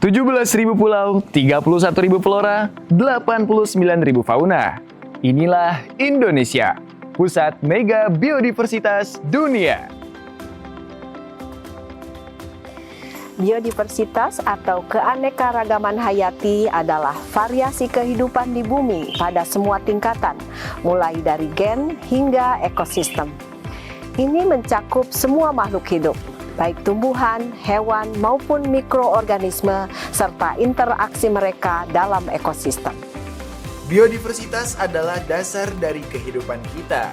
17.000 pulau, 31.000 flora, 89.000 fauna. Inilah Indonesia, pusat mega biodiversitas dunia. Biodiversitas atau keanekaragaman hayati adalah variasi kehidupan di bumi pada semua tingkatan, mulai dari gen hingga ekosistem. Ini mencakup semua makhluk hidup, baik tumbuhan, hewan, maupun mikroorganisme, serta interaksi mereka dalam ekosistem. Biodiversitas adalah dasar dari kehidupan kita.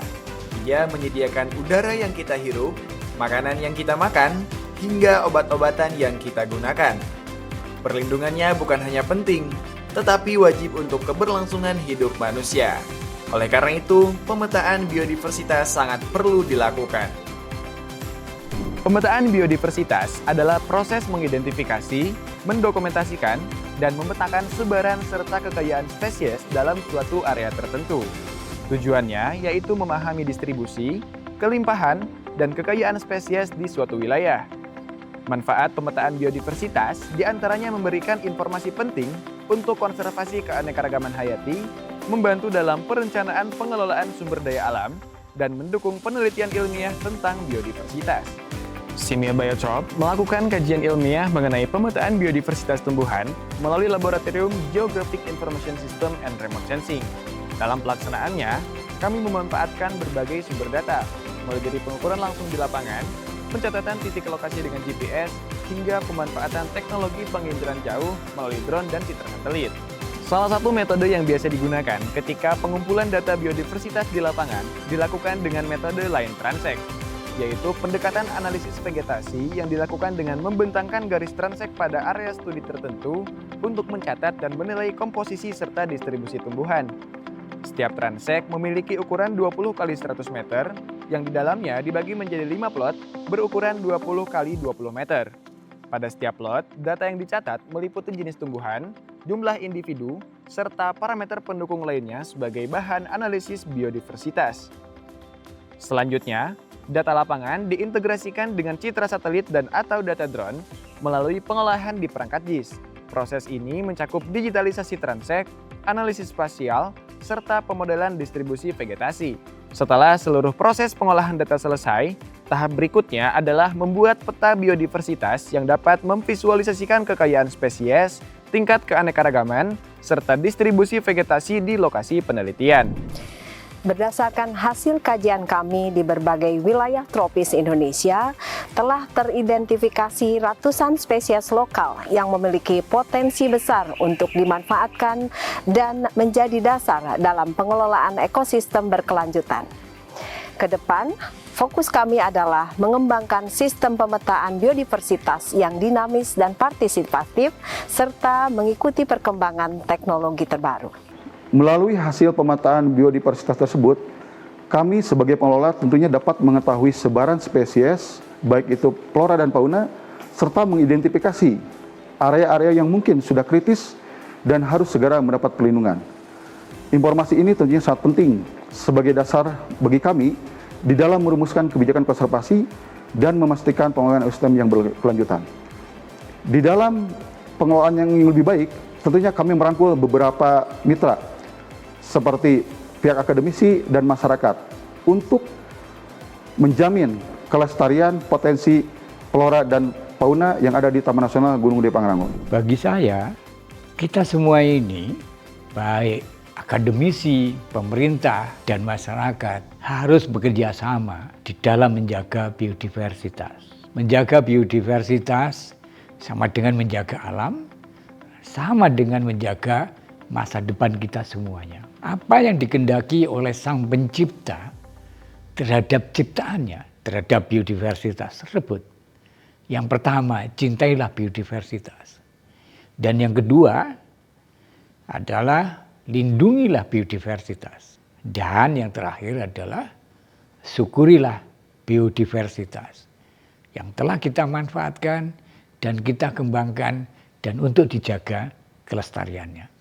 Ia menyediakan udara yang kita hirup, makanan yang kita makan, hingga obat-obatan yang kita gunakan. Perlindungannya bukan hanya penting, tetapi wajib untuk keberlangsungan hidup manusia. Oleh karena itu, pemetaan biodiversitas sangat perlu dilakukan. Pemetaan biodiversitas adalah proses mengidentifikasi, mendokumentasikan, dan memetakan sebaran serta kekayaan spesies dalam suatu area tertentu. Tujuannya yaitu memahami distribusi, kelimpahan, dan kekayaan spesies di suatu wilayah. Manfaat pemetaan biodiversitas diantaranya memberikan informasi penting untuk konservasi keanekaragaman hayati, membantu dalam perencanaan pengelolaan sumber daya alam, dan mendukung penelitian ilmiah tentang biodiversitas. Simia Biotrop melakukan kajian ilmiah mengenai pemetaan biodiversitas tumbuhan melalui Laboratorium Geographic Information System and Remote Sensing. Dalam pelaksanaannya, kami memanfaatkan berbagai sumber data, mulai dari pengukuran langsung di lapangan, pencatatan titik lokasi dengan GPS, hingga pemanfaatan teknologi penginderaan jauh melalui drone dan citra satelit. Salah satu metode yang biasa digunakan ketika pengumpulan data biodiversitas di lapangan dilakukan dengan metode line transect, yaitu pendekatan analisis vegetasi yang dilakukan dengan membentangkan garis transek pada area studi tertentu untuk mencatat dan menilai komposisi serta distribusi tumbuhan. Setiap transek memiliki ukuran 20 x 100 meter, yang di dalamnya dibagi menjadi 5 plot berukuran 20 x 20 meter. Pada setiap plot, data yang dicatat meliputi jenis tumbuhan, jumlah individu, serta parameter pendukung lainnya sebagai bahan analisis biodiversitas. Selanjutnya, data lapangan diintegrasikan dengan citra satelit dan atau data drone melalui pengolahan di perangkat JIS. Proses ini mencakup digitalisasi transek, analisis spasial, serta pemodelan distribusi vegetasi. Setelah seluruh proses pengolahan data selesai, tahap berikutnya adalah membuat peta biodiversitas yang dapat memvisualisasikan kekayaan spesies, tingkat keanekaragaman, serta distribusi vegetasi di lokasi penelitian. Berdasarkan hasil kajian kami di berbagai wilayah tropis Indonesia, telah teridentifikasi ratusan spesies lokal yang memiliki potensi besar untuk dimanfaatkan dan menjadi dasar dalam pengelolaan ekosistem berkelanjutan. Kedepan, fokus kami adalah mengembangkan sistem pemetaan biodiversitas yang dinamis dan partisipatif, serta mengikuti perkembangan teknologi terbaru. Melalui hasil pemetaan biodiversitas tersebut, kami sebagai pengelola tentunya dapat mengetahui sebaran spesies, baik itu flora dan fauna, serta mengidentifikasi area-area yang mungkin sudah kritis dan harus segera mendapat perlindungan. Informasi ini tentunya sangat penting sebagai dasar bagi kami di dalam merumuskan kebijakan konservasi dan memastikan pengelolaan ekosistem yang berkelanjutan. Di dalam pengelolaan yang lebih baik, tentunya kami merangkul beberapa mitra seperti pihak akademisi dan masyarakat untuk menjamin kelestarian potensi flora dan fauna yang ada di Taman Nasional Gunung Gede Pangrango. Bagi saya, kita semua ini, baik akademisi, pemerintah, dan masyarakat harus bekerja sama di dalam menjaga biodiversitas. Menjaga biodiversitas sama dengan menjaga alam, sama dengan menjaga masa depan kita semuanya. Apa yang dikehendaki oleh Sang Pencipta terhadap ciptaannya, terhadap biodiversitas tersebut. Yang pertama, cintailah biodiversitas. Dan yang kedua adalah lindungilah biodiversitas. Dan yang terakhir adalah syukurilah biodiversitas yang telah kita manfaatkan dan kita kembangkan dan untuk dijaga kelestariannya.